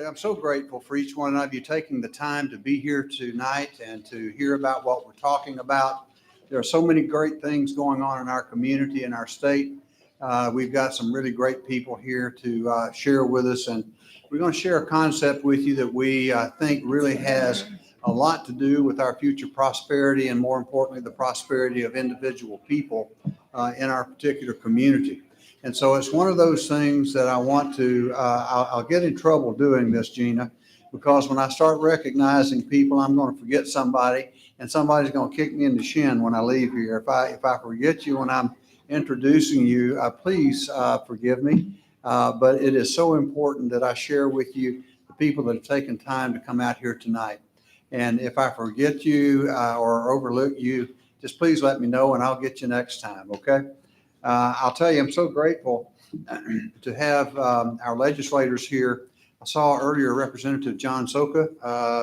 I'm so grateful for each one of you taking the time to be here tonight and to hear about what we're talking about. There are so many great things going on in our community and our state. We've got some really great people here to share with us, and we're going to share a concept with you that we think really has a lot to do with our future prosperity and, more importantly, the prosperity of individual people in our particular community. And so it's one of those things that I want to, I'll get in trouble doing this, Gina, because when I start recognizing people, I'm going to forget somebody, and somebody's going to kick me in the shin when I leave here. If I forget you when I'm introducing you, please forgive me. But it is so important that I share with you the people that have taken time to come out here tonight. And if I forget you or overlook you, just please let me know and I'll get you next time, okay? I'll tell you, I'm so grateful to have our legislators here. I saw earlier Representative John Soka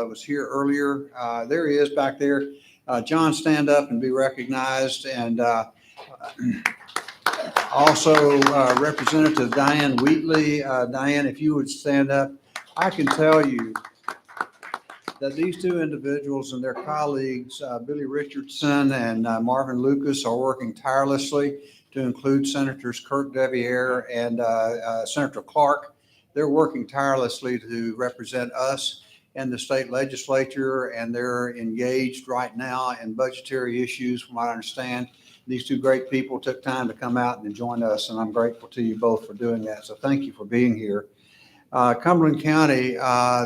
was here earlier. There he is back there. John, stand up and be recognized. And also Representative Diane Wheatley. Diane, if you would stand up. I can tell you that these two individuals and their colleagues, Billy Richardson and Marvin Lucas, are working tirelessly to include Senators Kirk Deviere and Senator Clark. They're working tirelessly to represent us in the state legislature, and they're engaged right now in budgetary issues, from what I understand. These two great people took time to come out and join us, and I'm grateful to you both for doing that. So thank you for being here. Cumberland County,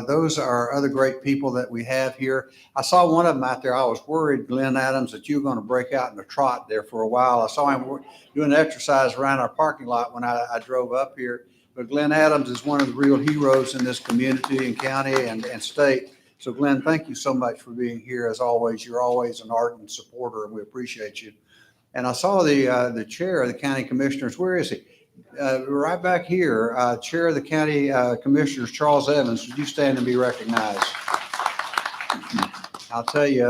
those are other great people that we have here. I saw one of them out there. I was worried, Glenn Adams, that you were going to break out in a trot there for a while. I saw him doing exercise around our parking lot when I drove up here. But Glenn Adams is one of the real heroes in this community and county and state. So Glenn, thank you so much for being here. As always, you're always an ardent supporter, and we appreciate you. And I saw the chair of the county commissioners. Where is he? Right back here, Chair of the County Commissioners, Charles Evans. Would you stand and be recognized? I'll tell you,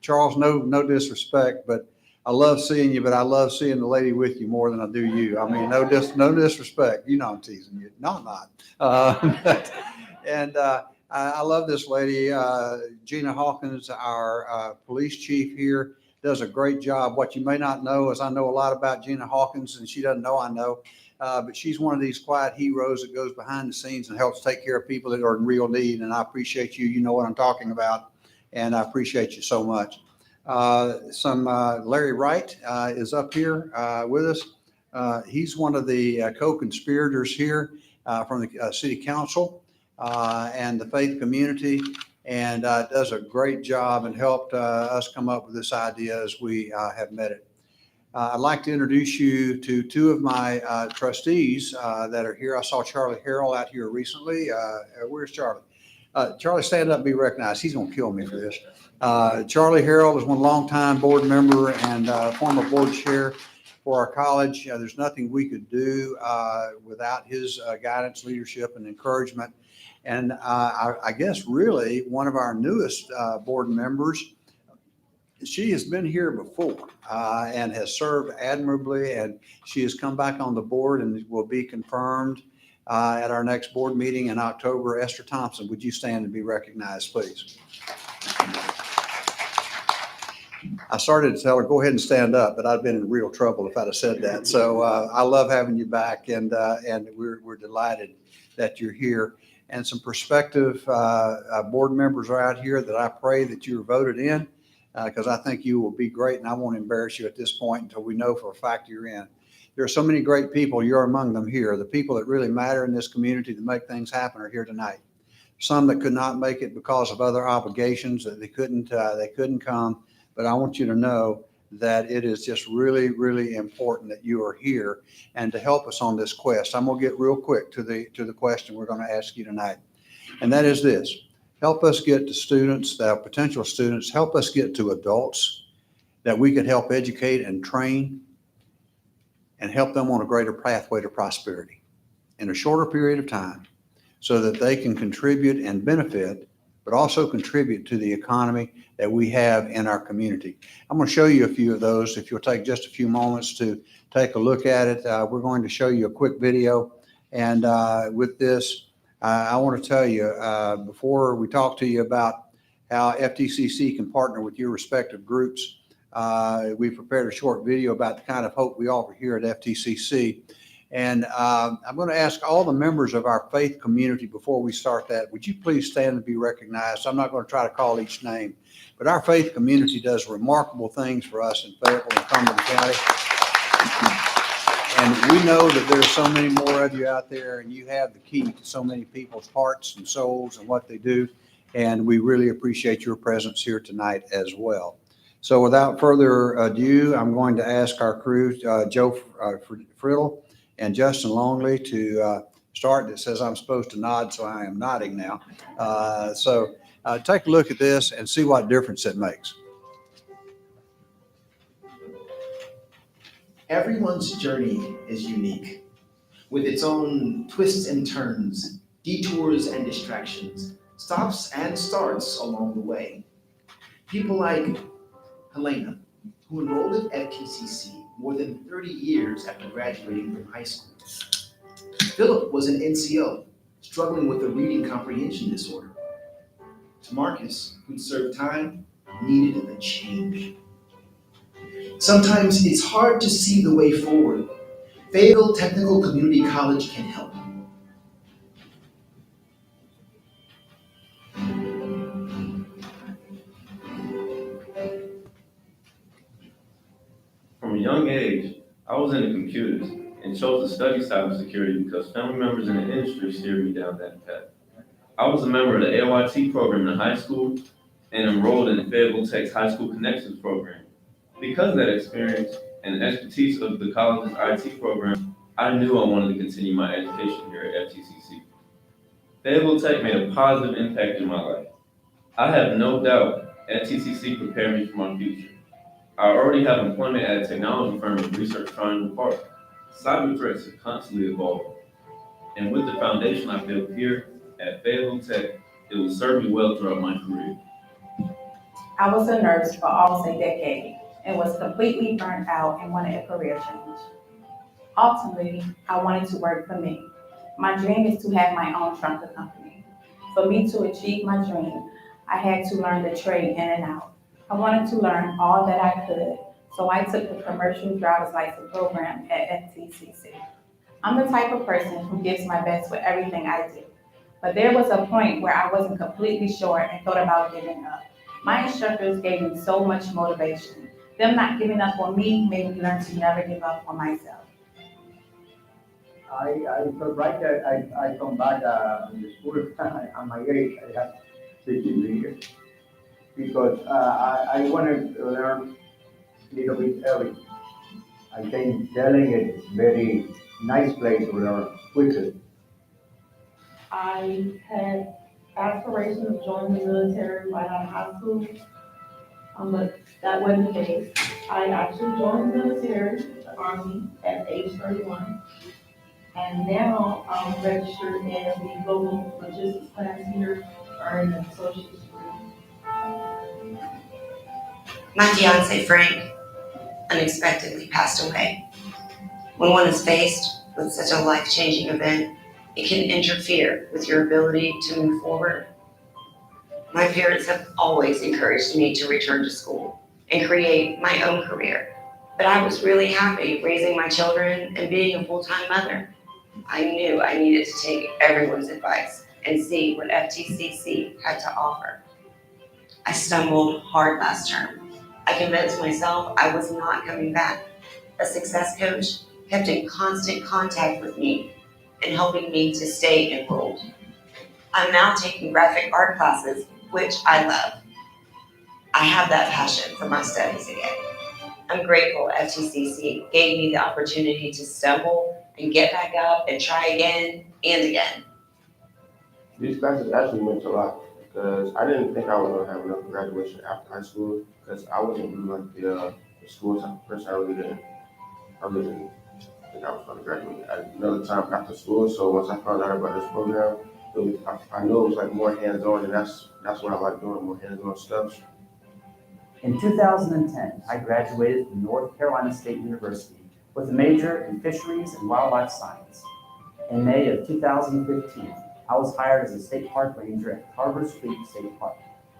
Charles, no disrespect, but I love seeing you, but I love seeing the lady with you more than I do you. I mean, no disrespect. You know I'm teasing you. No, I'm not. I love this lady, Gina Hawkins, our police chief here. Does a great job. What you may not know is I know a lot about Gina Hawkins, and she doesn't know I know, but she's one of these quiet heroes that goes behind the scenes and helps take care of people that are in real need. And I appreciate you. You know what I'm talking about, and I appreciate you so much. Larry Wright is up here with us. He's one of the co-conspirators here from the city council and the faith community, and does a great job and helped us come up with this idea as we have met it. I'd like to introduce you to two of my trustees that are here. I saw Charlie Harrell out here recently. Where's Charlie? Charlie, stand up and be recognized. He's going to kill me for this. Charlie Harrell is one longtime board member and former board chair for our college. There's nothing we could do without his guidance, leadership, and encouragement. And I guess really one of our newest board members, she has been here before and has served admirably, and she has come back on the board and will be confirmed at our next board meeting in October. Esther Thompson, would you stand and be recognized, please? I started to tell her, go ahead and stand up, but I'd been in real trouble if I'd have said that. So I love having you back, and we're delighted that you're here. And some prospective board members are out here that I pray that you're voted in, because I think you will be great, and I won't embarrass you at this point until we know for a fact you're in. There are so many great people. You're among them here. The people that really matter in this community to make things happen are here tonight. Some that could not make it because of other obligations that they couldn't come. But I want you to know that it is just really, really important that you are here and to help us on this quest. I'm going to get real quick to the question we're going to ask you tonight. And that is this: help us get to students, potential students, help us get to adults that we could help educate and train and help them on a greater pathway to prosperity in a shorter period of time so that they can contribute and benefit, but also contribute to the economy that we have in our community. I'm going to show you a few of those. If you'll take just a few moments to take a look at it, we're going to show you a quick video. And with this, I want to tell you, before we talk to you about how FTCC can partner with your respective groups, we prepared a short video about the kind of hope we offer here at FTCC. And I'm going to ask all the members of our faith community before we start that, would you please stand and be recognized? I'm not going to try to call each name, but our faith community does remarkable things for us in Fayetteville and Cumberland County. And we know that there's so many more of you out there, and you have the key to so many people's hearts and souls and what they do. And we really appreciate your presence here tonight as well. So without further ado, I'm going to ask our crew, Joe Friddle and Justin Longley, to start. It says I'm supposed to nod, so I am nodding now. So take a look at this and see what difference it makes. Everyone's journey is unique, with its own twists and turns, detours and distractions, stops and starts along the way. People like Helena, who enrolled at FTCC more than 30 years after graduating from high school. Philip was an NCO, struggling with a reading comprehension disorder. Tamarcus, who'd served time, needed a change. Sometimes it's hard to see the way forward. Fayetteville Technical Community College can help. From a young age, I was into computers and chose to study cybersecurity because family members in the industry steered me down that path. I was a member of the AOIT program in high school and enrolled in the Fayetteville Tech's High School Connections program. Because of that experience and expertise of the college's IT program, I knew I wanted to continue my education here at FTCC. Fayetteville Tech made a positive impact in my life. I have no doubt FTCC prepared me for my future. I already have employment at a technology firm in Research Triangle Park. Cyber threats are constantly evolving. And with the foundation I built here at Fayetteville Tech, it will serve me well throughout my career. I was a nurse for almost a decade and was completely burnt out and wanted a career change. Ultimately, I wanted to work for me. My dream is to have my own trucker company. For me to achieve my dream, I had to learn the trade in and out. I wanted to learn all that I could, so I took the commercial driver's license program at FTCC. I'm the type of person who gives my best with everything I do. But there was a point where I wasn't completely sure and thought about giving up. My instructors gave me so much motivation. Them not giving up on me made me learn to never give up on myself. I felt right that I come back in the school at my age. I have 63 years because I wanted to learn a little bit early. I think telling is very nice place to learn quickly. I had aspirations of joining the military right out of high school, but that wasn't the case. I actually joined the military, the Army, at age 31. And now I'm registered in the global logistics class here, earning an associate's degree. My fiance, Frank, unexpectedly passed away. When one is faced with such a life-changing event, it can interfere with your ability to move forward. My parents have always encouraged me to return to school and create my own career, but I was really happy raising my children and being a full-time mother. I knew I needed to take everyone's advice and see what FTCC had to offer. I stumbled hard last term. I convinced myself I was not coming back. A success coach kept in constant contact with me and helping me to stay enrolled. I'm now taking graphic art classes, which I love. I have that passion for my studies again. I'm grateful FTCC gave me the opportunity to stumble and get back up and try again and again. These classes actually meant a lot because I didn't think I was going to have enough graduation after high school because I wasn't really like the school type of person. I really didn't think I was going to graduate at another time after school. So once I found out about this program, I knew it was like more hands-on, and that's what I like doing, more hands-on stuff. In 2010, I graduated from North Carolina State University with a major in fisheries and wildlife science. In May of 2015, I was hired as a state park ranger at Carver's Creek State Park.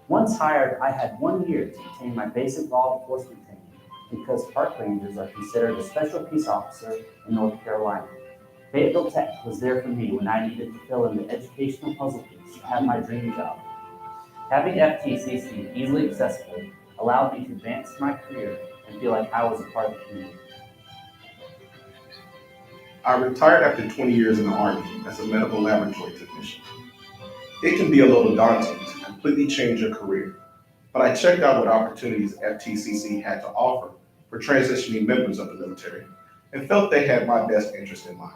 Once hired, I had 1 year to obtain my basic law enforcement training because park rangers are considered a special peace officer in North Carolina. Fayetteville Tech was there for me when I needed to fill in the educational puzzle piece to have my dream job. Having FTCC easily accessible allowed me to advance my career and feel like I was a part of the community. I retired after 20 years in the Army as a medical laboratory technician. It can be a little daunting to completely change your career, but I checked out what opportunities FTCC had to offer for transitioning members of the military and felt they had my best interest in mind.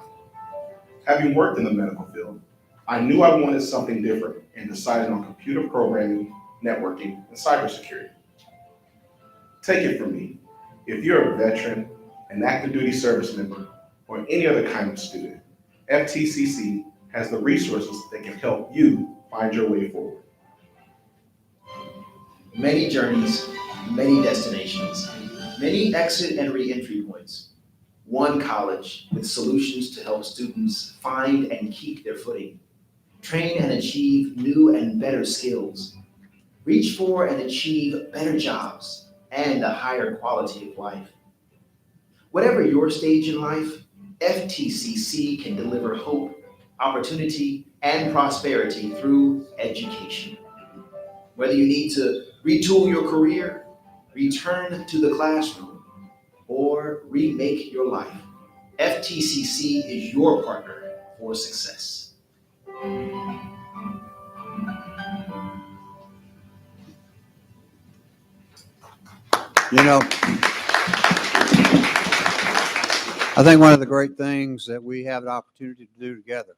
Having worked in the medical field, I knew I wanted something different and decided on computer programming, networking, and cybersecurity. Take it from me, if you're a veteran, an active duty service member, or any other kind of student, FTCC has the resources that can help you find your way forward. Many journeys, many destinations, many exit and re-entry points. One college with solutions to help students find and keep their footing, train and achieve new and better skills, reach for and achieve better jobs and a higher quality of life. Whatever your stage in life, FTCC can deliver hope, opportunity, and prosperity through education. Whether you need to retool your career, return to the classroom, or remake your life, FTCC is your partner for success. You know, I think one of the great things that we have an opportunity to do together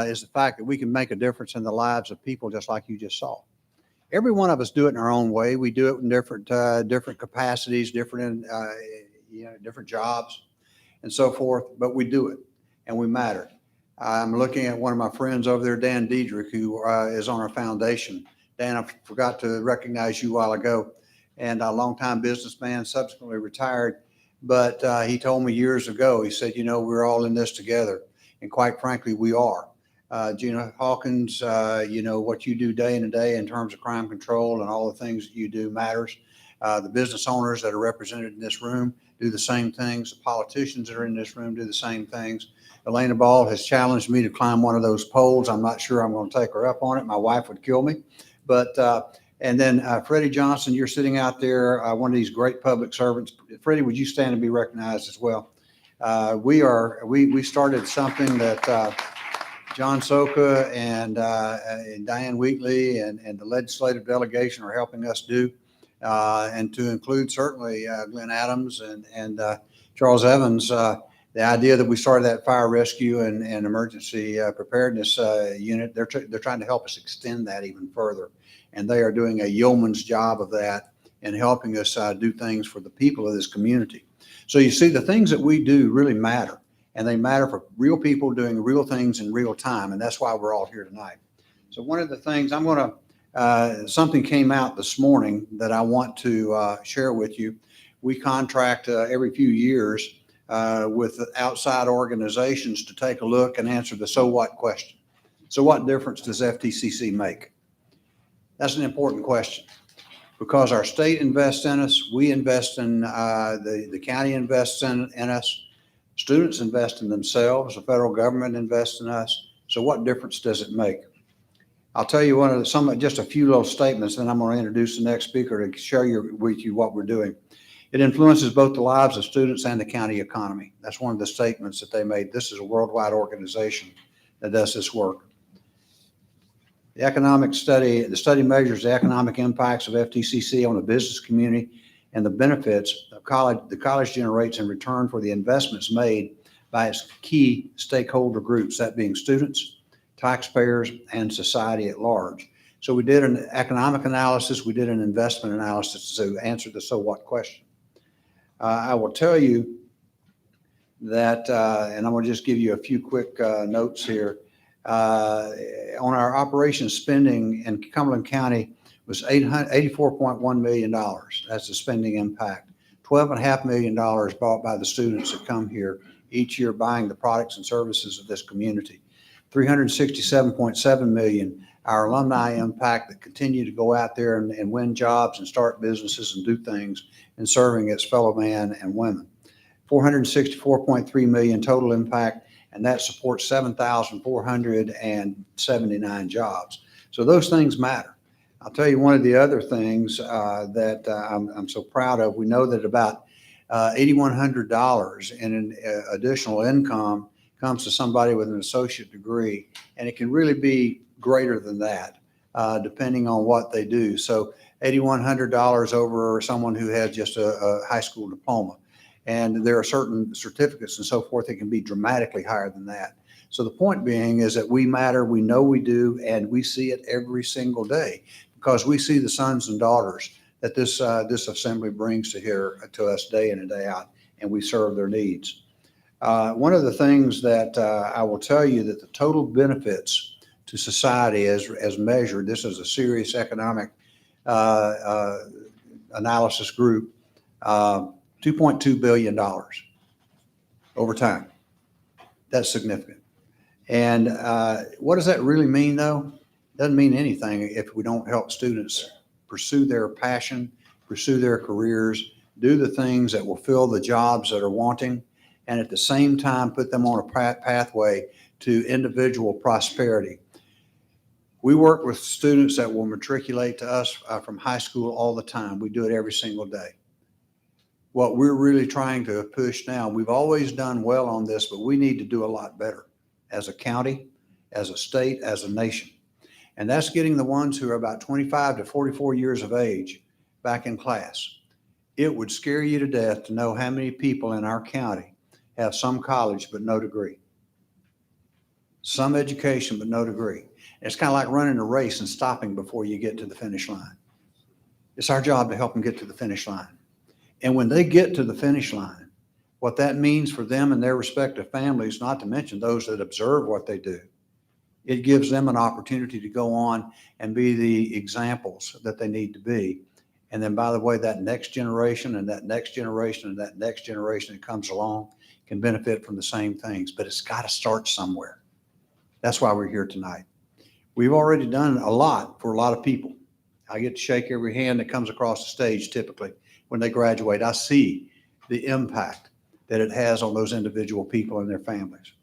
is the fact that we can make a difference in the lives of people just like you just saw. Every one of us do it in our own way. We do it in different capacities, different jobs and so forth, but we do it and we matter. I'm looking at one of my friends over there, Dan Diedrich, who is on our foundation. Dan, I forgot to recognize you a while ago, and a longtime businessman, subsequently retired. But he told me years ago, he said, we're all in this together. And quite frankly, we are. Gina Hawkins, what you do day in and day in terms of crime control and all the things that you do matters. The business owners that are represented in this room do the same things. The politicians that are in this room do the same things. Elena Ball has challenged me to climb one of those poles. I'm not sure I'm going to take her up on it. My wife would kill me. But and then Freddie Johnson, you're sitting out there, one of these great public servants. Freddie, would you stand and be recognized as well? We started something that John Soka and Diane Wheatley and the legislative delegation are helping us do, and to include certainly Glenn Adams and Charles Evans. The idea that we started that fire rescue and emergency preparedness unit, they're trying to help us extend that even further. And they are doing a yeoman's job of that and helping us do things for the people of this community. So you see, the things that we do really matter, and they matter for real people doing real things in real time. And that's why we're all here tonight. So one of the things something came out this morning that I want to share with you. We contract every few years with outside organizations to take a look and answer the so what question. So what difference does FTCC make? That's an important question because our state invests in us, we invest in, the county invests in us, students invest in themselves, the federal government invests in us. So what difference does it make? I'll tell you just a few little statements, then I'm going to introduce the next speaker to share with you what we're doing. It influences both the lives of students and the county economy. That's one of the statements that they made. This is a worldwide organization that does this work. The study measures the economic impacts of FTCC on the business community and the benefits the college generates in return for the investments made by its key stakeholder groups, that being students, taxpayers, and society at large. So we did an economic analysis, we did an investment analysis to answer the so what question. I will tell you that, and I'm going to just give you a few quick notes here. On our operations spending in Cumberland County was $84.1 million. That's the spending impact. $12.5 million bought by the students that come here each year buying the products and services of this community. $367.7 million, our alumni impact that continue to go out there and win jobs and start businesses and do things and serving its fellow man and women. $464.3 million total impact, and that supports 7,479 jobs. So those things matter. I'll tell you one of the other things that I'm so proud of. We know that about $8,100 in an additional income comes to somebody with an associate degree, and it can really be greater than that, depending on what they do. So $8,100 over someone who had just a high school diploma. And there are certain certificates and so forth that can be dramatically higher than that. So the point being is that we matter, we know we do, and we see it every single day because we see the sons and daughters that this assembly brings to us day in and day out, and we serve their needs. One of the things that I will tell you that the total benefits to society as measured, this is a serious economic analysis group, $2.2 billion over time. That's significant. And what does that really mean, though? It doesn't mean anything if we don't help students pursue their passion, pursue their careers, do the things that will fill the jobs that are wanting, and at the same time put them on a pathway to individual prosperity. We work with students that will matriculate to us from high school all the time. We do it every single day. What we're really trying to push now, we've always done well on this, but we need to do a lot better as a county, as a state, as a nation. And that's getting the ones who are about 25 to 44 years of age back in class. It would scare you to death to know how many people in our county have some college but no degree. Some education but no degree. It's kind of like running a race and stopping before you get to the finish line. It's our job to help them get to the finish line. And when they get to the finish line, what that means for them and their respective families, not to mention those that observe what they do, it gives them an opportunity to go on and be the examples that they need to be. And then, by the way, that next generation and that next generation and that next generation that comes along can benefit from the same things, but it's got to start somewhere. That's why we're here tonight. We've already done a lot for a lot of people. I get to shake every hand that comes across the stage typically. When they graduate, I see the impact that it has on those individual people and their families.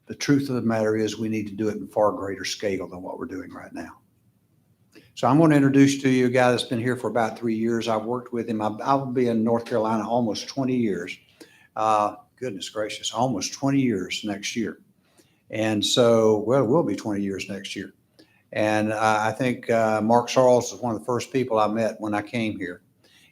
The truth of the matter is we need to do it in far greater scale than what we're doing right now. So I'm going to introduce to you a guy that's been here for about 3 years. I've worked with him. I'll be in North Carolina almost 20 years. Goodness gracious, almost 20 years next year. And so, well, it will be 20 years next year. And I think Mark Charles is one of the first people I met when I came here.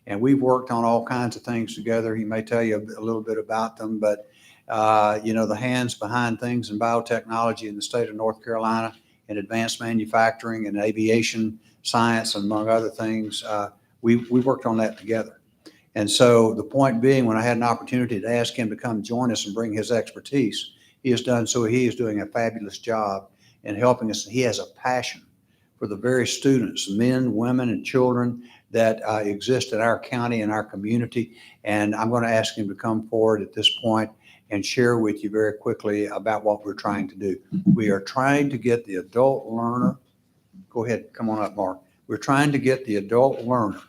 And we've worked on all kinds of things together. He may tell you a little bit about them, but the hands behind things in biotechnology in the state of North Carolina and advanced manufacturing and aviation science, among other things, we worked on that together. And so the point being, when I had an opportunity to ask him to come join us and bring his expertise, he has done so. He is doing a fabulous job in helping us. He has a passion for the very students, men, women, and children that exist in our county and our community. And I'm going to ask him to come forward at this point and share with you very quickly about what we're trying to do. We are trying to get the adult learner, go ahead, come on up, Mark. We're trying to get the adult learner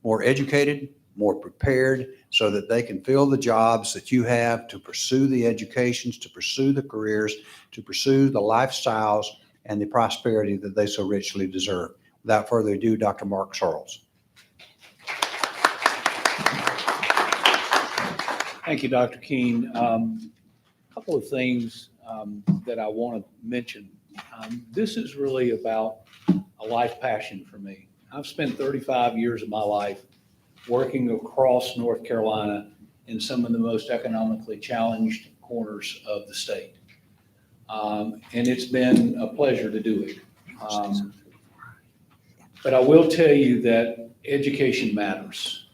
more educated, more prepared, so that they can fill the jobs that you have, to pursue the educations, to pursue the careers, to pursue the lifestyles and the prosperity that they so richly deserve. Without further ado, Dr. Mark Charles. Thank you, Dr. Keene. A couple of things that I want to mention. This is really about a life passion for me. I've spent 35 years of my life working across North Carolina in some of the most economically challenged corners of the state. And it's been a pleasure to do it. But I will tell you that education matters.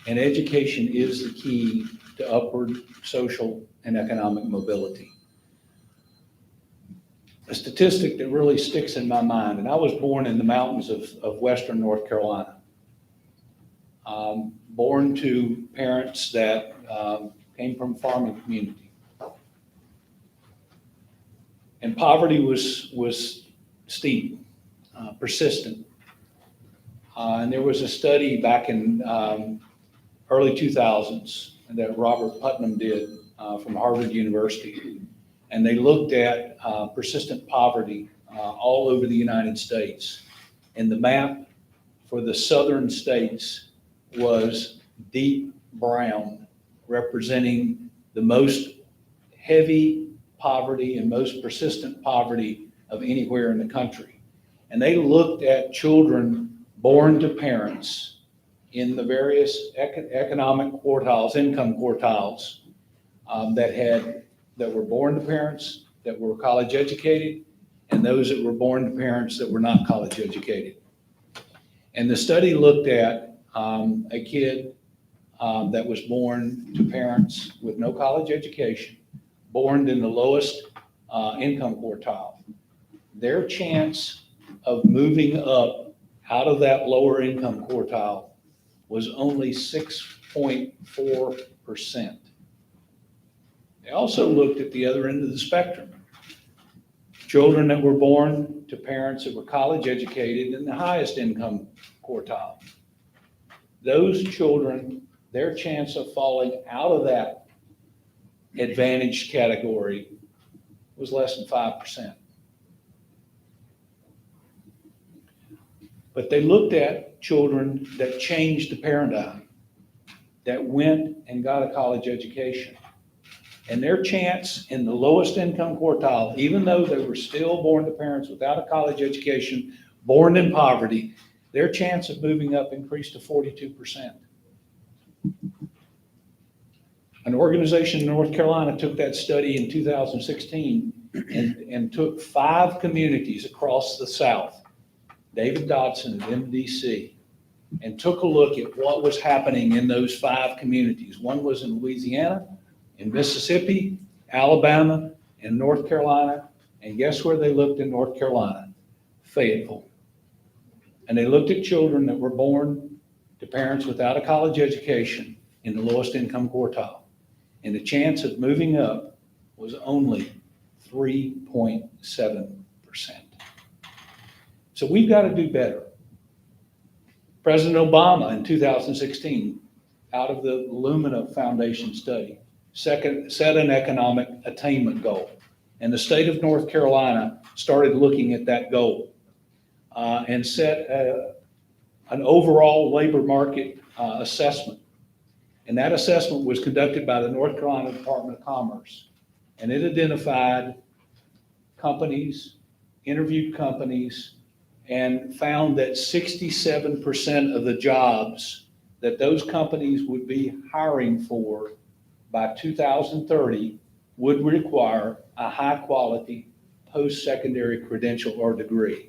And education is the key to upward social and economic mobility. A statistic that really sticks in my mind, and I was born in the mountains of Western North Carolina. Born to parents that came from farming community. And poverty was steep, persistent. And there was a study back in early 2000s that Robert Putnam did from Harvard University. And they looked at persistent poverty all over the United States. And the map for the southern states was deep brown, representing the most heavy poverty and most persistent poverty of anywhere in the country. And they looked at children born to parents in the various economic quartiles, income quartiles, that were born to parents that were college educated, and those that were born to parents that were not college educated. And the study looked at a kid that was born to parents with no college education, born in the lowest income quartile. Their chance of moving up out of that lower income quartile was only 6.4%. They also looked at the other end of the spectrum. Children that were born to parents that were college educated in the highest income quartile. Those children, their chance of falling out of that advantaged category was less than 5%. But they looked at children that changed the paradigm, that went and got a college education. And their chance in the lowest income quartile, even though they were still born to parents without a college education, born in poverty, their chance of moving up increased to 42%. An organization in North Carolina took that study in 2016 and took 5 communities across the South, David Dodson at MDC, and took a look at what was happening in those 5 communities. One was in Louisiana, in Mississippi, Alabama, and North Carolina. And guess where they looked in North Carolina? Fayetteville. And they looked at children that were born to parents without a college education in the lowest income quartile. And the chance of moving up was only 3.7%. So we've got to do better. President Obama in 2016, out of the Lumina Foundation study, set an economic attainment goal. And the state of North Carolina started looking at that goal and set an overall labor market assessment. And that assessment was conducted by the North Carolina Department of Commerce. And it identified companies, interviewed companies, and found that 67% of the jobs that those companies would be hiring for by 2030 would require a high-quality post-secondary credential or degree.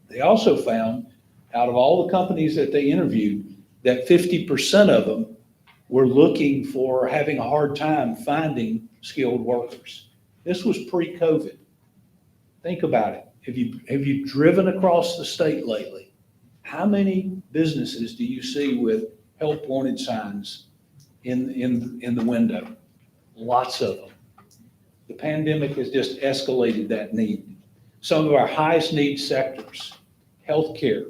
They also found, out of all the companies that they interviewed, that 50% of them were looking for, having a hard time finding skilled workers. This was pre-COVID. Think about it. Have you driven across the state lately? How many businesses do you see with help wanted signs in the window? Lots of them. The pandemic has just escalated that need. Some of our highest need sectors, healthcare,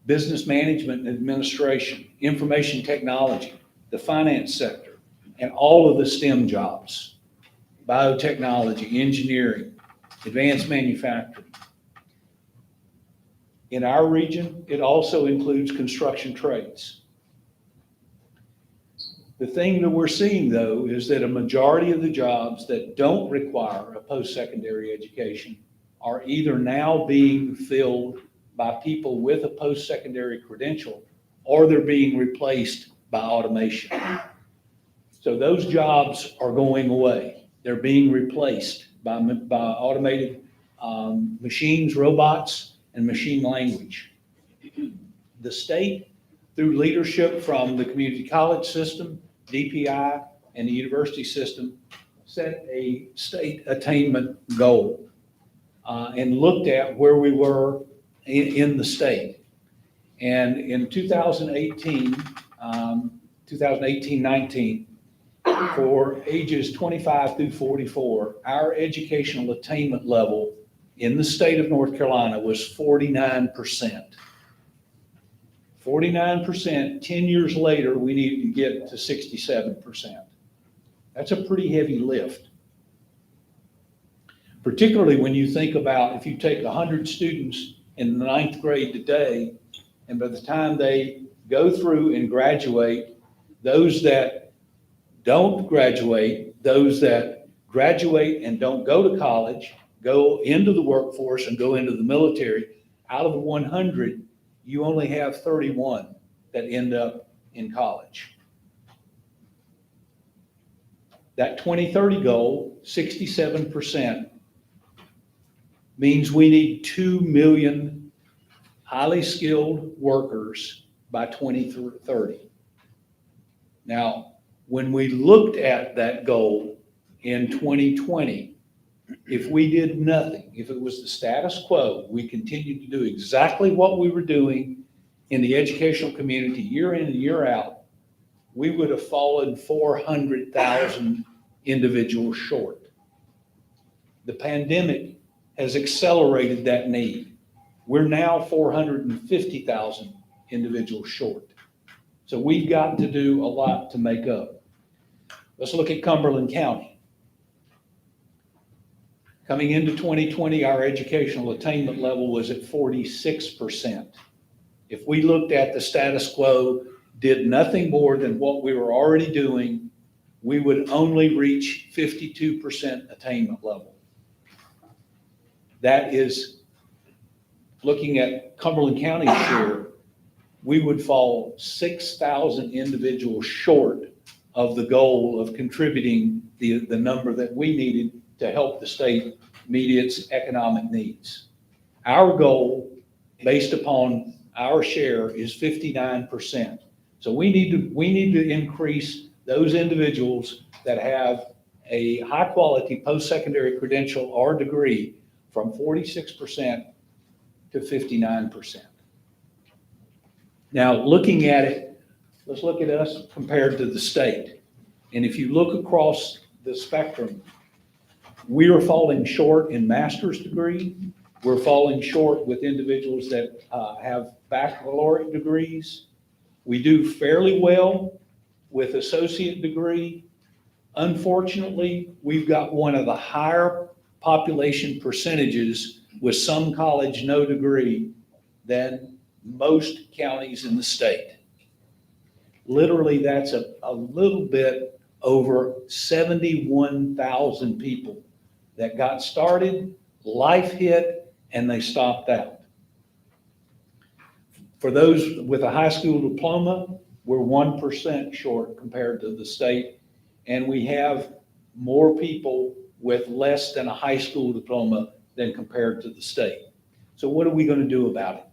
business management and administration, information technology, the finance sector, and all of the STEM jobs, biotechnology, engineering, advanced manufacturing. In our region, it also includes construction trades. The thing that we're seeing, though, is that a majority of the jobs that don't require a post-secondary education are either now being filled by people with a post-secondary credential, or they're being replaced by automation. So those jobs are going away. They're being replaced by automated machines, robots, and machine language. The state, through leadership from the community college system, DPI, and the university system, set a state attainment goal and looked at where we were in the state. And in 2018-19, for ages 25 through 44, our educational attainment level in the state of North Carolina was 49%. 49%, 10 years later, we need to get to 67%. That's a pretty heavy lift. Particularly when you think about if you take 100 students in the 9th grade today, and by the time they go through and graduate, those that don't graduate, those that graduate and don't go to college, go into the workforce and go into the military, out of the 100, you only have 31 that end up in college. That 2030 goal, 67%, means we need 2 million highly skilled workers by 2030. Now, when we looked at that goal in 2020, if we did nothing, if it was the status quo, we continued to do exactly what we were doing in the educational community year in and year out, we would have fallen 400,000 individuals short. The pandemic has accelerated that need. We're now 450,000 individuals short. So we've got to do a lot to make up. Let's look at Cumberland County. Coming into 2020, our educational attainment level was at 46%. If we looked at the status quo, did nothing more than what we were already doing, we would only reach 52% attainment level. That is, looking at Cumberland County's share, we would fall 6,000 individuals short of the goal of contributing the number that we needed to help the state meet its economic needs. Our goal, based upon our share, is 59%. So we need to increase those individuals that have a high-quality post-secondary credential or degree from 46% to 59%. Now, looking at it, let's look at us compared to the state. And if you look across the spectrum, we are falling short in master's degree. We're falling short with individuals that have baccalaureate degrees. We do fairly well with associate degree. Unfortunately, we've got one of the higher population percentages with some college, no degree, than most counties in the state. Literally, that's a little bit over 71,000 people that got started, life hit, and they stopped out. For those with a high school diploma, we're 1% short compared to the state, and we have more people with less than a high school diploma than compared to the state. So what are we going to do about it?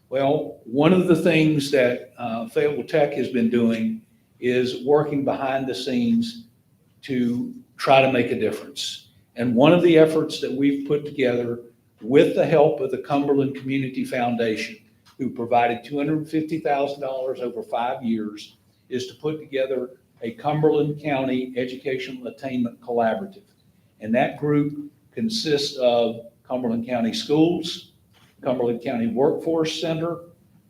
Well, one of the things that Fayetteville Tech has been doing is working behind the scenes to try to make a difference. And one of the efforts that we've put together with the help of the Cumberland Community Foundation, who provided $250,000 over 5 years, is to put together a Cumberland County Educational Attainment Collaborative. And that group consists of Cumberland County Schools, Cumberland County Workforce Center,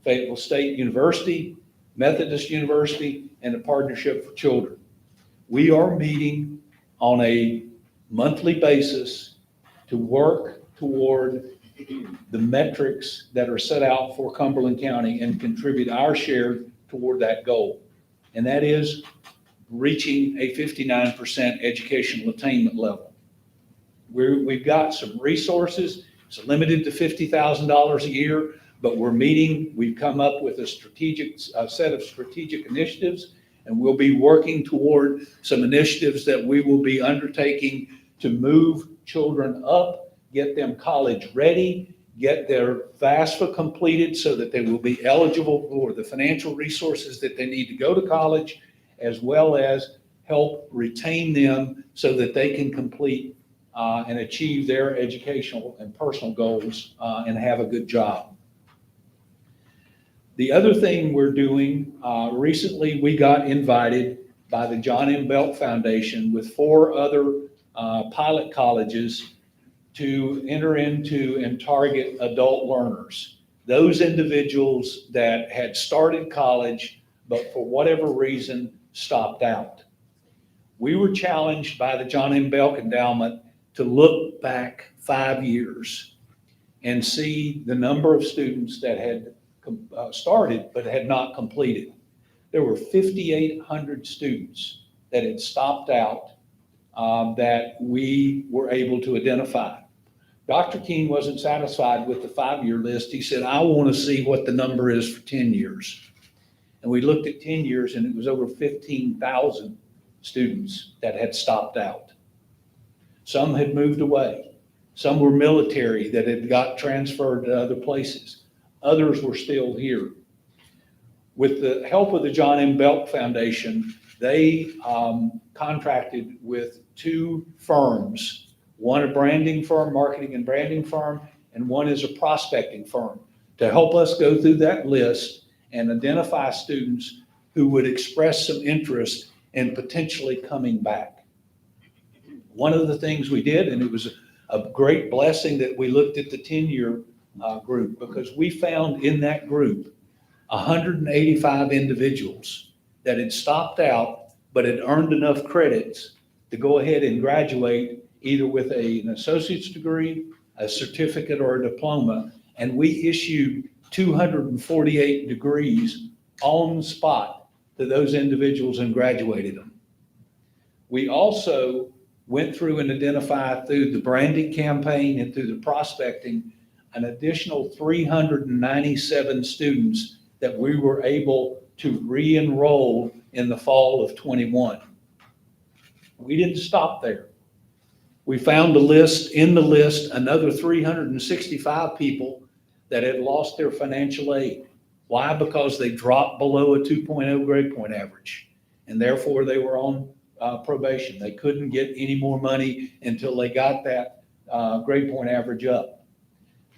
Fayetteville State University, Methodist University, and the Partnership for Children. We are meeting on a monthly basis to work toward the metrics that are set out for Cumberland County and contribute our share toward that goal. And that is reaching a 59% educational attainment level. We've got some resources. It's limited to $50,000 a year, but we've come up with a set of strategic initiatives, and we'll be working toward some initiatives that we will be undertaking to move children up, get them college ready, get their FAFSA completed so that they will be eligible for the financial resources that they need to go to college, as well as help retain them so that they can complete and achieve their educational and personal goals and have a good job. The other thing we're doing, recently we got invited by the John M. Belk Foundation with 4 other pilot colleges to enter into and target adult learners. Those individuals that had started college, but for whatever reason stopped out. We were challenged by the John M. Belk Endowment to look back 5 years and see the number of students that had started but had not completed. There were 5,800 students that had stopped out that we were able to identify. Dr. Keene wasn't satisfied with the 5-year list. He said, I want to see what the number is for 10 years. And we looked at 10 years and it was over 15,000 students that had stopped out. Some had moved away. Some were military that had got transferred to other places. Others were still here. With the help of the John M. Belk Foundation, they contracted with 2 firms, one a branding firm, marketing and branding firm, and one is a prospecting firm, to help us go through that list and identify students who would express some interest in potentially coming back. One of the things we did, and it was a great blessing that we looked at the 10-year group, because we found in that group 185 individuals that had stopped out but had earned enough credits to go ahead and graduate either with an associate's degree, a certificate, or a diploma. And we issued 248 degrees on the spot to those individuals and graduated them. We also went through and identified through the branding campaign and through the prospecting an additional 397 students that we were able to re-enroll in the fall of 21. We didn't stop there. We found in the list another 365 people that had lost their financial aid. Why? Because they dropped below a 2.0 grade point average, and therefore they were on probation. They couldn't get any more money until they got that grade point average up.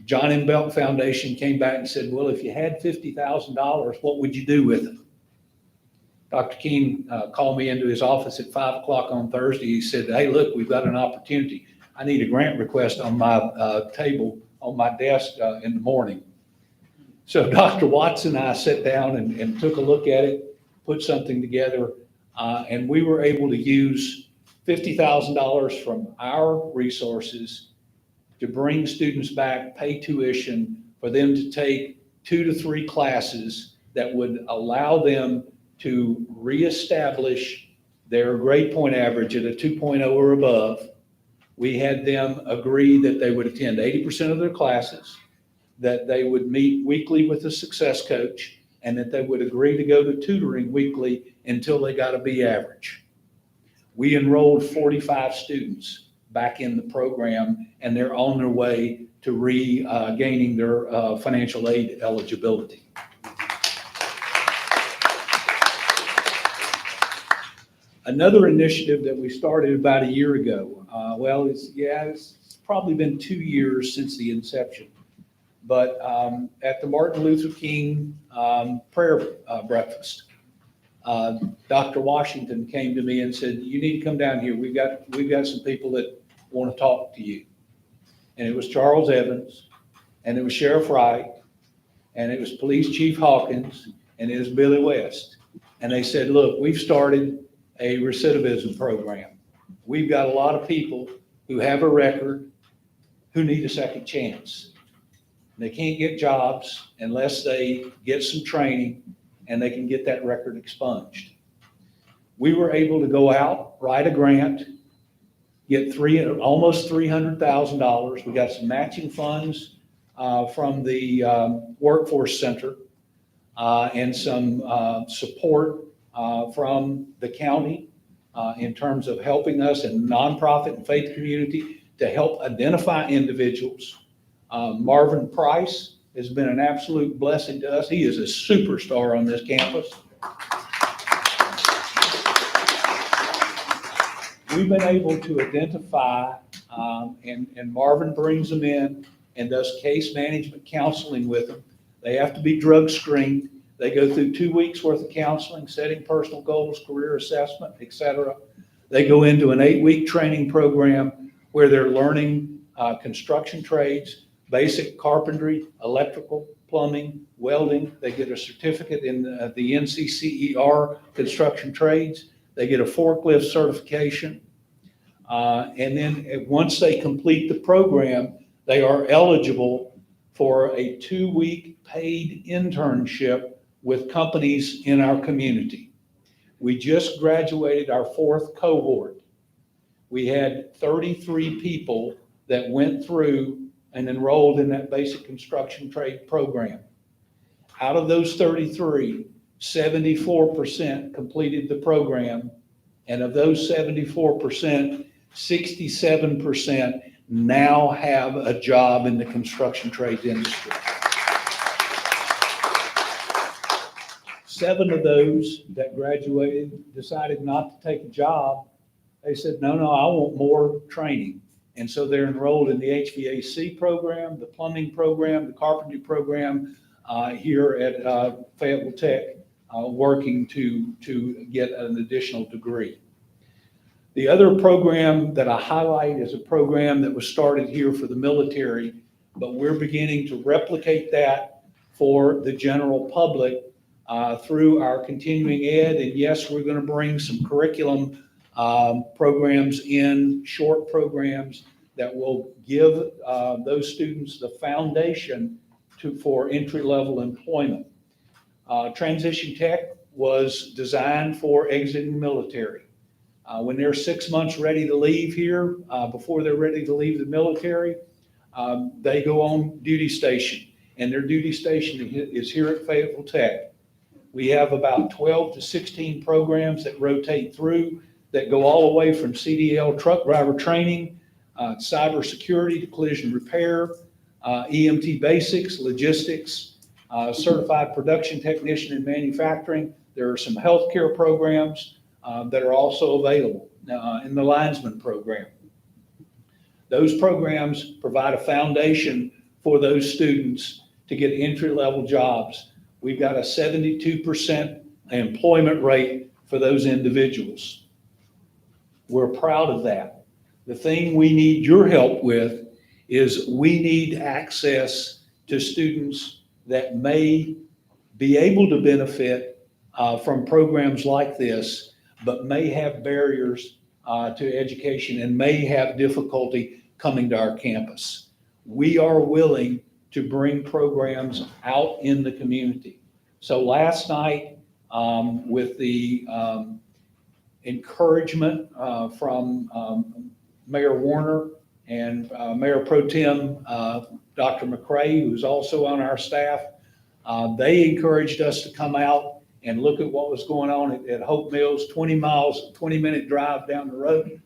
John M. Belk Foundation came back and said, well, if you had $50,000, what would you do with it? Dr. Keene called me into his office at 5 o'clock on Thursday. He said, hey, look, we've got an opportunity. I need a grant request on my table on my desk in the morning. So Dr. Watson and I sat down and took a look at it, put something together, and we were able to use $50,000 from our resources to bring students back, pay tuition for them to take 2 to 3 classes that would allow them to reestablish their grade point average at a 2.0 or above. We had them agree that they would attend 80% of their classes, that they would meet weekly with a success coach, and that they would agree to go to tutoring weekly until they got a B average. We enrolled 45 students back in the program, and they're on their way to regaining their financial aid eligibility. Another initiative that we started about a year ago, it's probably been 2 years since the inception, but at the Martin Luther King prayer breakfast, Dr. Washington came to me and said, you need to come down here. We've got some people that want to talk to you. And it was Charles Evans, and it was Sheriff Wright, and it was Police Chief Hawkins, and it was Billy West. And they said, look, we've started a recidivism program. We've got a lot of people who have a record who need a second chance. They can't get jobs unless they get some training and they can get that record expunged. We were able to go out, write a grant, get almost $300,000. We got some matching funds from the Workforce Center and some support from the county in terms of helping us in nonprofit and faith community to help identify individuals. Marvin Price has been an absolute blessing to us. He is a superstar on this campus. We've been able to identify, and Marvin brings them in and does case management counseling with them. They have to be drug screened. They go through 2 weeks worth of counseling, setting personal goals, career assessment, et cetera. They go into an 8-week training program where they're learning construction trades, basic carpentry, electrical, plumbing, welding. They get a certificate in the NCCER construction trades. They get a forklift certification. And then once they complete the program, they are eligible for a 2-week paid internship with companies in our community. We just graduated our 4th cohort. We had 33 people that went through and enrolled in that basic construction trade program. Out of those 33, 74% completed the program. And of those 74%, 67% now have a job in the construction trades industry. 7 of those that graduated decided not to take a job. They said, no, I want more training. And so they're enrolled in the HVAC program, the plumbing program, the carpentry program here at Fayetteville Tech, working to get an additional degree. The other program that I highlight is a program that was started here for the military, but we're beginning to replicate that for the general public through our continuing ed. And yes, we're going to bring some curriculum programs in, short programs that will give those students the foundation for entry-level employment. Transition Tech was designed for exiting the military. When they're 6 months ready to leave here, before they're ready to leave the military, they go on duty station, and their duty station is here at Fayetteville Tech. We have about 12 to 16 programs that rotate through that go all the way from CDL truck driver training, cybersecurity to collision repair, EMT basics, logistics, certified production technician in manufacturing. There are some healthcare programs that are also available in the linesman program. Those programs provide a foundation for those students to get entry-level jobs. We've got a 72% employment rate for those individuals. We're proud of that. The thing we need your help with is we need access to students that may be able to benefit from programs like this, but may have barriers to education and may have difficulty coming to our campus. We are willing to bring programs out in the community. So last night, with the encouragement from Mayor Warner and Mayor Pro Tem Dr. McCray, who's also on our staff, they encouraged us to come out and look at what was going on at Hope Mills, 20-minute drive down the road.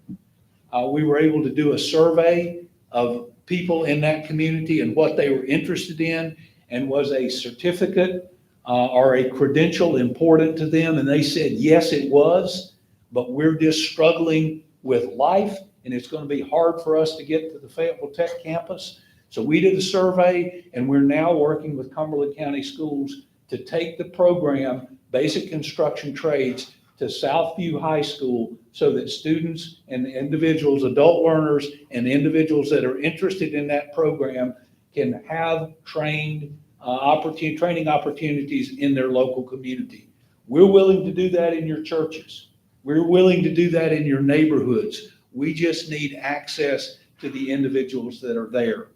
We were able to do a survey of people in that community and what they were interested in, and was a certificate or a credential important to them. And they said, yes, it was, but we're just struggling with life, and it's going to be hard for us to get to the Fayetteville Tech campus. So we did a survey, and we're now working with Cumberland County Schools to take the program, Basic Construction Trades, to Southview High School, so that students and individuals, adult learners and individuals that are interested in that program can have training opportunities in their local community. We're willing to do that in your churches. We're willing to do that in your neighborhoods. We just need access to the individuals that are there.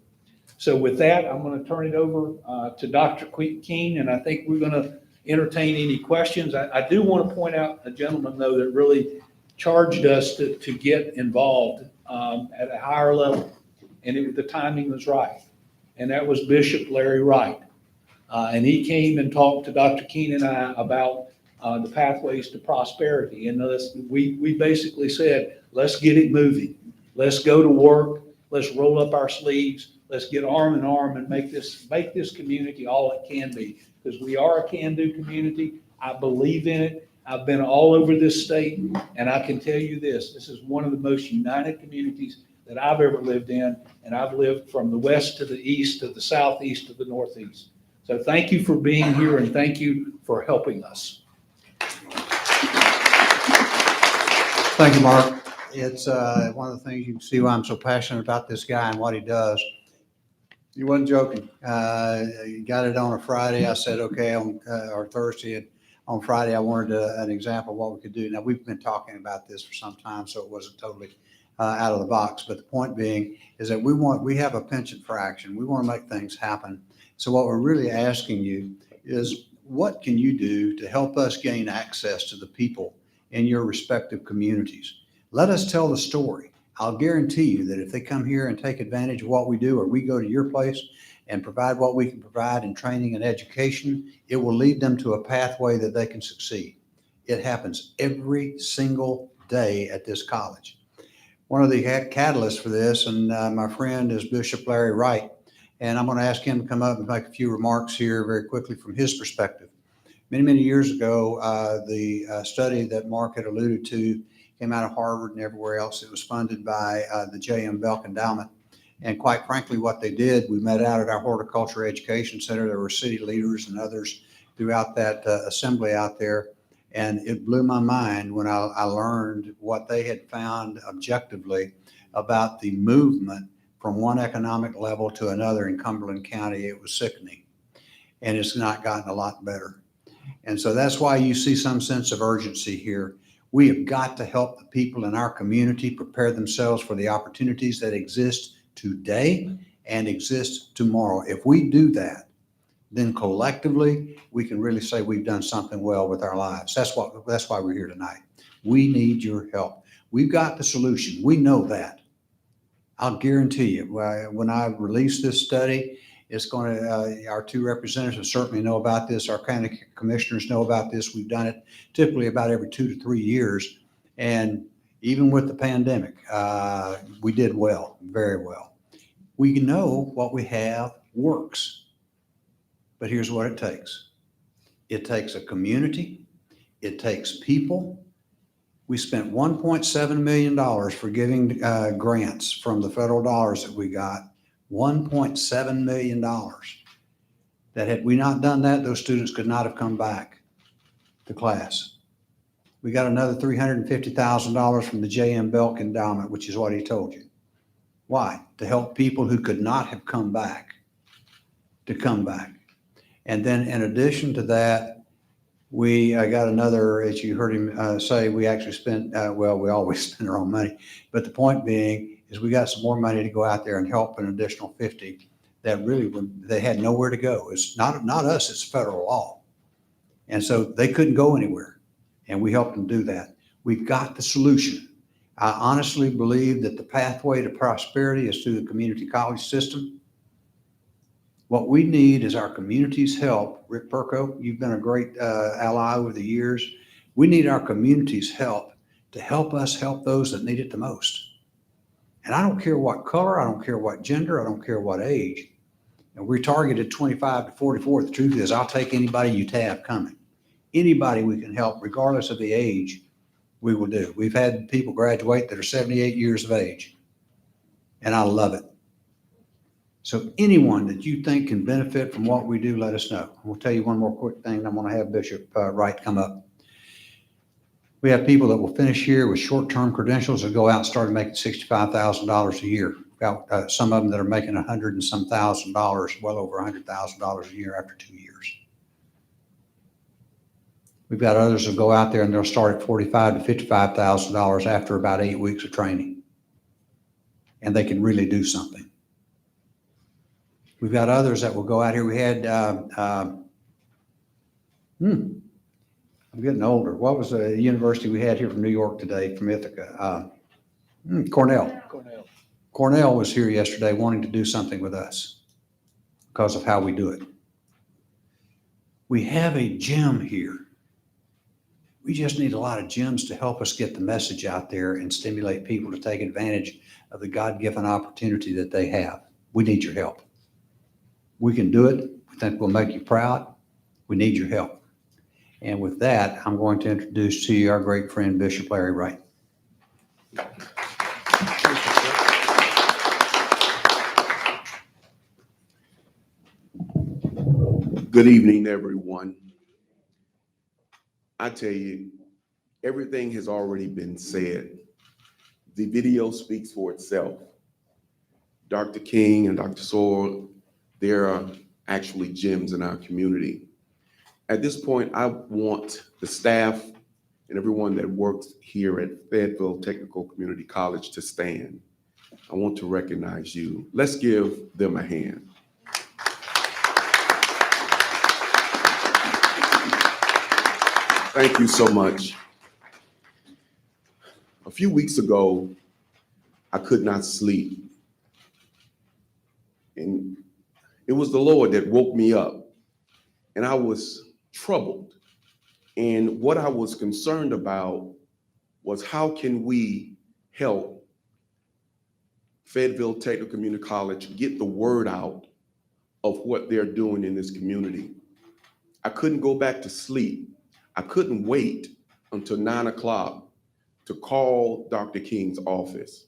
So with that, I'm going to turn it over to Dr. Keene, and I think we're going to entertain any questions. I do want to point out a gentleman, though, that really charged us to get involved at a higher level, and the timing was right. And that was Bishop Larry Wright. And he came and talked to Dr. Keene and I about the pathways to prosperity. And we basically said, let's get it moving. Let's go to work. Let's roll up our sleeves. Let's get arm in arm and make this community all it can be. Because we are a can-do community. I believe in it. I've been all over this state, and I can tell you this is one of the most united communities that I've ever lived in, and I've lived from the west to the east, to the southeast, to the northeast. So thank you for being here and thank you for helping us. Thank you, Mark. It's one of the things you can see why I'm so passionate about this guy and what he does. He wasn't joking. He got it on a Friday. I said, okay, or Thursday. And on Friday, I wanted an example of what we could do. Now, we've been talking about this for some time, so it wasn't totally out of the box. But the point being is that we have a penchant for action. We want to make things happen. So what we're really asking you is, what can you do to help us gain access to the people in your respective communities? Let us tell the story. I'll guarantee you that if they come here and take advantage of what we do, or we go to your place and provide what we can provide in training and education, it will lead them to a pathway that they can succeed. It happens every single day at this college. One of the catalysts for this, and my friend is Bishop Larry Wright, and I'm going to ask him to come up and make a few remarks here very quickly from his perspective. Many, many years ago, the study that Mark had alluded to came out of Harvard and everywhere else. It was funded by the J.M. Belk Endowment. And quite frankly, what they did, we met out at our Horticulture Education Center. There were city leaders and others throughout that assembly out there. And it blew my mind when I learned what they had found objectively about the movement from one economic level to another in Cumberland County. It was sickening. And it's not gotten a lot better. And so that's why you see some sense of urgency here. We have got to help the people in our community prepare themselves for the opportunities that exist today and exist tomorrow. If we do that, then collectively, we can really say we've done something well with our lives. That's why we're here tonight. We need your help. We've got the solution. We know that. I'll guarantee you, when I release this study, it's going to, our two representatives certainly know about this. Our county commissioners know about this. We've done it typically about every 2 to 3 years. And even with the pandemic, we did well, very well. We know what we have works. But here's what it takes. It takes a community. It takes people. We spent $1.7 million for giving grants from the federal dollars that we got. $1.7 million. That had we not done that, those students could not have come back to class. We got another $350,000 from the J.M. Belk Endowment, which is what he told you. Why? To help people who could not have come back to come back. And then in addition to that, we got another, as you heard him say, we actually spent, well, we always spend our own money. But the point being is we got some more money to go out there and help an additional 50 that really they had nowhere to go. It's not us, it's federal law. And so they couldn't go anywhere. And we helped them do that. We've got the solution. I honestly believe that the pathway to prosperity is through the community college system. What we need is our community's help. Rick Perko, you've been a great ally over the years. We need our community's help to help us help those that need it the most. And I don't care what color, I don't care what gender, I don't care what age. And we're targeted 25 to 44. The truth is, I'll take anybody you have coming. Anybody we can help, regardless of the age, we will do. We've had people graduate that are 78 years of age. And I love it. So anyone that you think can benefit from what we do, let us know. We'll tell you one more quick thing. I'm going to have Bishop Wright come up. We have people that will finish here with short-term credentials that go out and start making $65,000 a year. Got some of them that are making $100 and some $1,000, well over $100,000 a year after 2 years. We've got others that go out there and they'll start at $45,000 to $55,000 after about 8 weeks of training. And they can really do something. We've got others that will go out here. We had, I'm getting older. What was the university we had here from New York today, from Ithaca? Cornell. Cornell was here yesterday wanting to do something with us because of how we do it. We have a gym here. We just need a lot of gyms to help us get the message out there and stimulate people to take advantage of the God-given opportunity that they have. We need your help. We can do it. We think we'll make you proud. We need your help. And with that, I'm going to introduce to you our great friend, Bishop Larry Wright. Good evening, everyone. I tell you, everything has already been said. The video speaks for itself. Dr. King and Dr. Sorrell, there are actually gems in our community. At this point, I want the staff and everyone that works here at Fayetteville Technical Community College to stand. I want to recognize you. Let's give them a hand. Thank you so much. A few weeks ago, I could not sleep. And it was the Lord that woke me up. And I was troubled. And what I was concerned about was how can we help Fayetteville Technical Community College get the word out of what they're doing in this community. I couldn't go back to sleep. I couldn't wait until 9 o'clock to call Dr. King's office.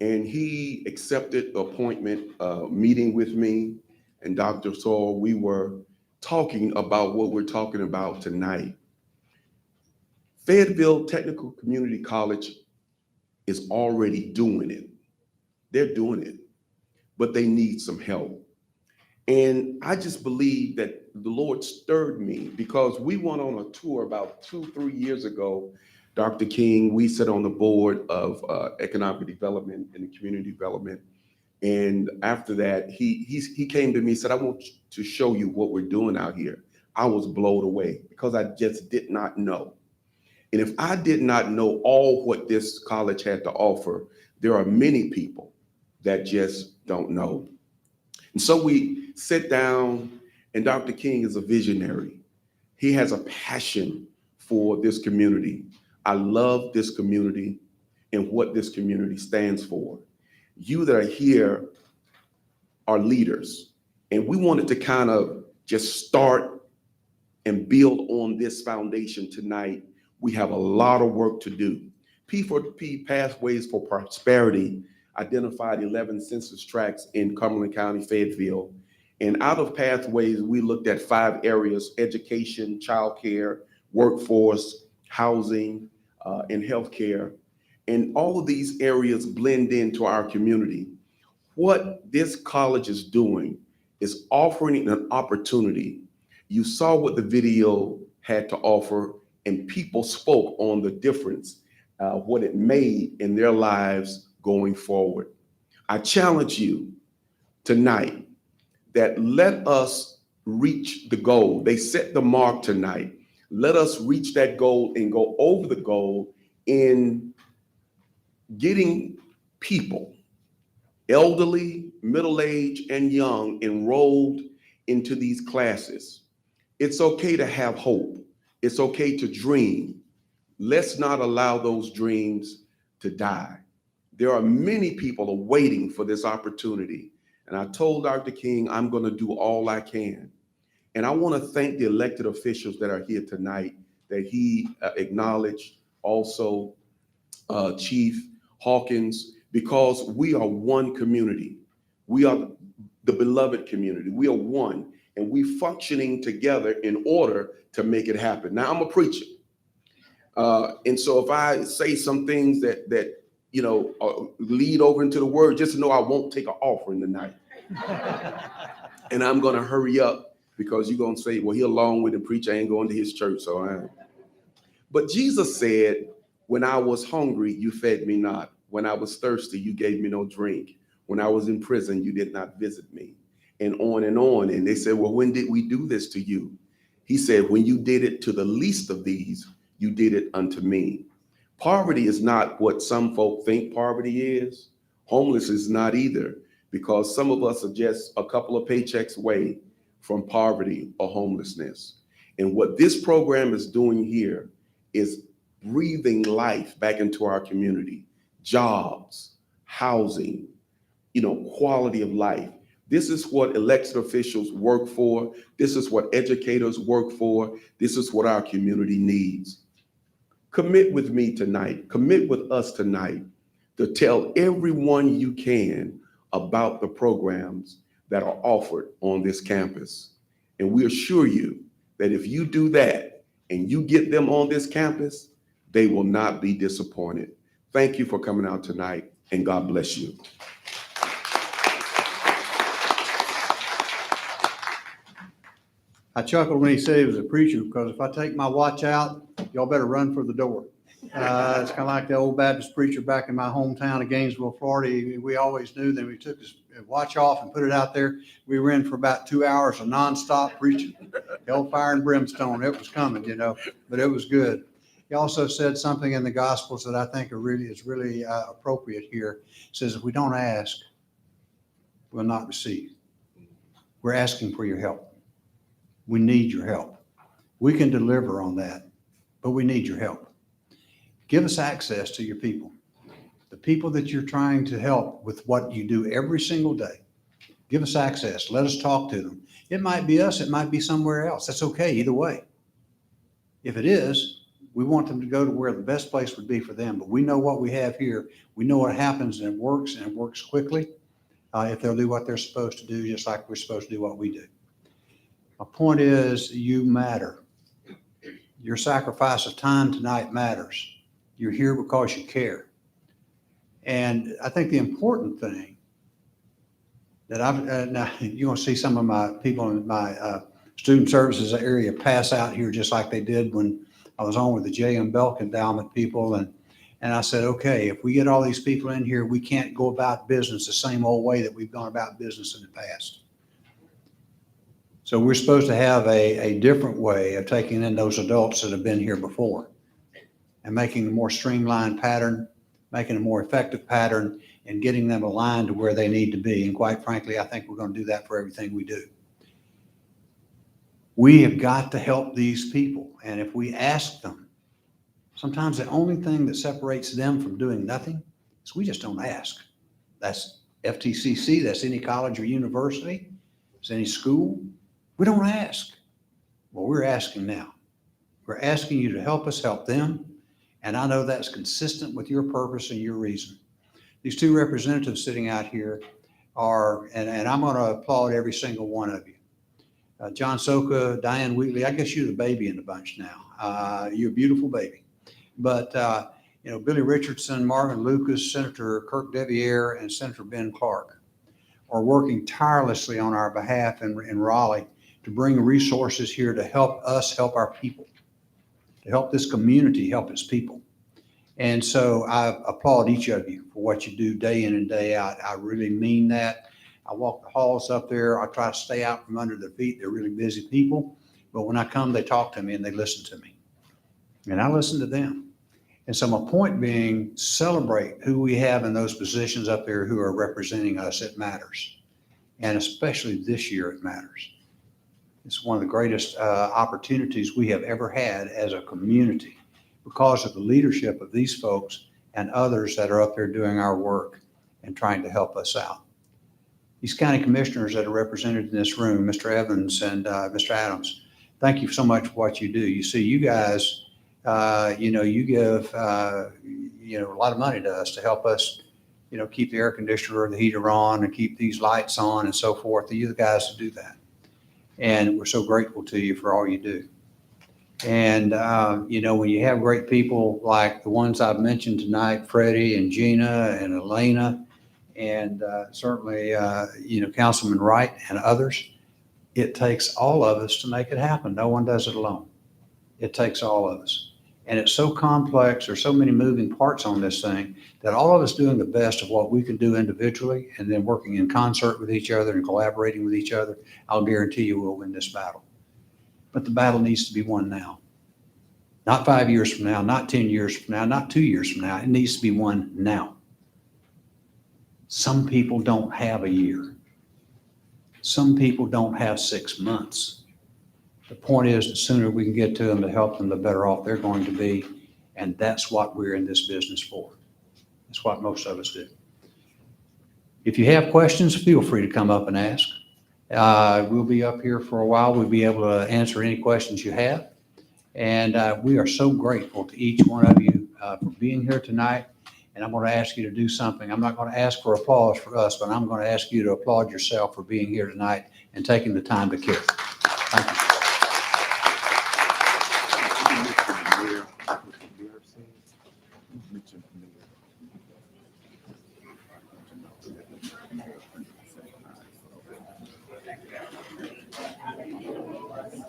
And he accepted the appointment, meeting with me and Dr. Sorrell. We were talking about what we're talking about tonight. Fayetteville Technical Community College is already doing it. They're doing it, but they need some help. And I just believe that the Lord stirred me because we went on a tour about 2-3 years ago. Dr. King, we sit on the board of economic development and community development. And after that, he came to me and said, I want to show you what we're doing out here. I was blown away because I just did not know. And if I did not know all what this college had to offer, there are many people that just don't know. And so we sit down, and Dr. King is a visionary. He has a passion for this community. I love this community and what this community stands for. You that are here are leaders, and we wanted to kind of just start and build on this foundation tonight. We have a lot of work to do. P4P, Pathways for Prosperity, identified 11 census tracts in Cumberland County, Fayetteville. And out of Pathways, we looked at 5 areas: education, childcare, workforce, housing, and healthcare. And all of these areas blend into our community. What this college is doing is offering an opportunity. You saw what the video had to offer, and people spoke on the difference, what it made in their lives going forward. I challenge you tonight that let us reach the goal. They set the mark tonight. Let us reach that goal and go over the goal in getting people, elderly, middle-aged, and young, enrolled into these classes. It's okay to have hope. It's okay to dream. Let's not allow those dreams to die. There are many people waiting for this opportunity. And I told Dr. King, I'm going to do all I can. And I want to thank the elected officials that are here tonight that he acknowledged, also Chief Hawkins, because we are one community. We are the beloved community. We are one, and we functioning together in order to make it happen. Now, I'm a preacher. And so if I say some things that you know, lead over into the word, just know I won't take an offering tonight. And I'm going to hurry up because you're going to say, well, he along with the preacher, I ain't going to his church, so I am. But Jesus said, when I was hungry, you fed me not. When I was thirsty, you gave me no drink. When I was in prison, you did not visit me. And on and on. And they said, well, when did we do this to you? He said, when you did it to the least of these, you did it unto me. Poverty is not what some folk think poverty is. Homeless is not either, because some of us are just a couple of paychecks away from poverty or homelessness. And what this program is doing here is breathing life back into our community, jobs, housing, you know, quality of life. This is what elected officials work for. This is what educators work for. This is what our community needs. Commit with me tonight, commit with us tonight to tell everyone you can about the programs that are offered on this campus. And we assure you that if you do that and you get them on this campus, they will not be disappointed. Thank you for coming out tonight, and God bless you. I chuckled when he said he was a preacher, because if I take my watch out, y'all better run for the door. It's kind of like the old Baptist preacher back in my hometown of Gainesville, Florida. We always knew that we took his watch off and put it out there. We were in for about 2 hours of nonstop preaching. Hellfire and brimstone, it was coming, but it was good. He also said something in the Gospels that I think is really appropriate here. It says, if we don't ask, we'll not receive. We're asking for your help. We need your help. We can deliver on that, but we need your help. Give us access to your people, the people that you're trying to help with what you do every single day. Give us access. Let us talk to them. It might be us. It might be somewhere else. That's okay either way. If it is, we want them to go to where the best place would be for them. But we know what we have here. We know what happens, and it works quickly if they'll do what they're supposed to do, just like we're supposed to do what we do. My point is, you matter. Your sacrifice of time tonight matters. You're here because you care. And I think the important thing that now you're going to see some of my people in my student services area pass out here just like they did when I was on with the J.M. Belk Endowment people. And I said, okay, if we get all these people in here, we can't go about business the same old way that we've gone about business in the past. So we're supposed to have a different way of taking in those adults that have been here before and making a more streamlined pattern, making a more effective pattern, and getting them aligned to where they need to be. And quite frankly, I think we're going to do that for everything we do. We have got to help these people. And if we ask them, sometimes the only thing that separates them from doing nothing is we just don't ask. That's FTCC, that's any college or university, it's any school. We don't ask. Well, we're asking now. We're asking you to help us help them. And I know that's consistent with your purpose and your reason. These two representatives sitting out here are, and I'm going to applaud every single one of you. John Soka, Diane Wheatley, I guess you're the baby in the bunch now. You're a beautiful baby. But, Billy Richardson, Marvin Lucas, Senator Kirk Deviere, and Senator Ben Clark are working tirelessly on our behalf in Raleigh to bring resources here to help us help our people, to help this community help its people. And so I applaud each of you for what you do day in and day out. I really mean that. I walk the halls up there. I try to stay out from under their feet. They're really busy people. But when I come, they talk to me and they listen to me. And I listen to them. And so my point being, celebrate who we have in those positions up there who are representing us. It matters. And especially this year, it matters. It's one of the greatest opportunities we have ever had as a community because of the leadership of these folks and others that are up there doing our work and trying to help us out. These county commissioners that are represented in this room, Mr. Evans and Mr. Adams, thank you so much for what you do. You see, you guys, you give, a lot of money to us to help us, keep the air conditioner or the heater on and keep these lights on and so forth. You're the guys to do that. And we're so grateful to you for all you do. And, when you have great people like the ones I've mentioned tonight, Freddie and Gina and Elena, and certainly, Councilman Wright and others, it takes all of us to make it happen. No one does it alone. It takes all of us. And it's so complex, there's so many moving parts on this thing that all of us doing the best of what we can do individually and then working in concert with each other and collaborating with each other, I'll guarantee you we'll win this battle. But the battle needs to be won now. Not 5 years from now, not 10 years from now, not 2 years from now. It needs to be won now. Some people don't have a year. Some people don't have 6 months. The point is, the sooner we can get to them to help them, the better off they're going to be. And that's what we're in this business for. That's what most of us do. If you have questions, feel free to come up and ask. We'll be up here for a while. We'll be able to answer any questions you have. And we are so grateful to each one of you for being here tonight. And I'm going to ask you to do something. I'm not going to ask for applause for us, but I'm going to ask you to applaud yourself for being here tonight and taking the time to care.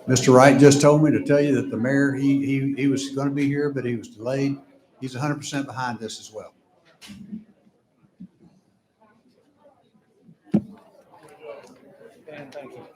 Mr. Wright just told me to tell you that the mayor, he was going to be here, but he was delayed. He's 100% behind this as well. Dan, thank you.